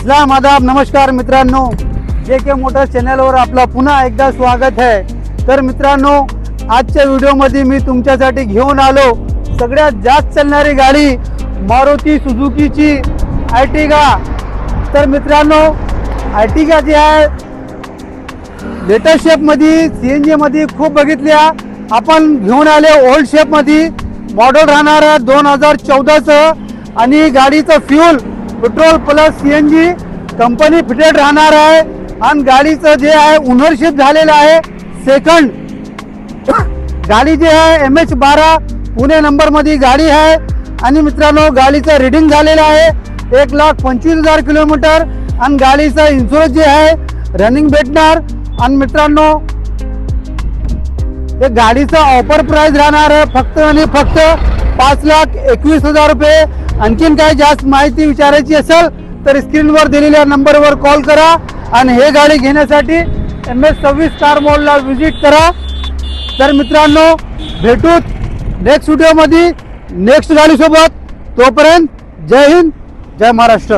अस्सलाम आदाब नमस्कार मित्रांनो, JK मोटर्स चॅनलवर आपला पुन्हा एकदा स्वागत आहे। तर मित्रांनो, आजच्या व्हिडिओमध्ये मी तुमच्यासाठी घेऊन आलो सगळ्यात जास्त चालणारी गाडी मारुती सुझुकीची अर्टिगा। तर मित्रांनो, अर्टिगा जी आहे लेटेस्ट शेप मध्ये CNG मध्ये खूप बघितल्या, आपण घेऊन आले ओल्ड शेप मध्ये। मॉडेल राहणार आहे 2014चं आणि गाडीचं fuel petrol plus CNG company fitted राहणार आहे आणि गाडीचं जे आहे ओनरशिप झालेलं आहे सेकंड। गाडी जी आहे MH12 पुणे नंबर मध्ये गाडी आहे आणि मित्रांनो गाडीचं रीडिंग झालेलं आहे 1,25,000 किलोमीटर आणि गाडीचं इन्शुरन्स जे आहे रनिंग भेटणार। आणि मित्रांनो, हे गाडीचा ऑफर प्राइस राहणार आहे फक्त आणि फक्त 5,21,000 रुपये। आणखीन काही जास्त माहिती विचारायची असेल तर स्क्रीनवर दिलेल्या नंबरवर कॉल करा आणि हे गाडी घेण्यासाठी MS26 कार मॉलला व्हिजिट करा। तर मित्रांनो, भेटू नेक्स्ट व्हिडिओमध्ये नेक्स्ट गाडीसोबत। तोपर्यंत जय हिंद, जय महाराष्ट्र।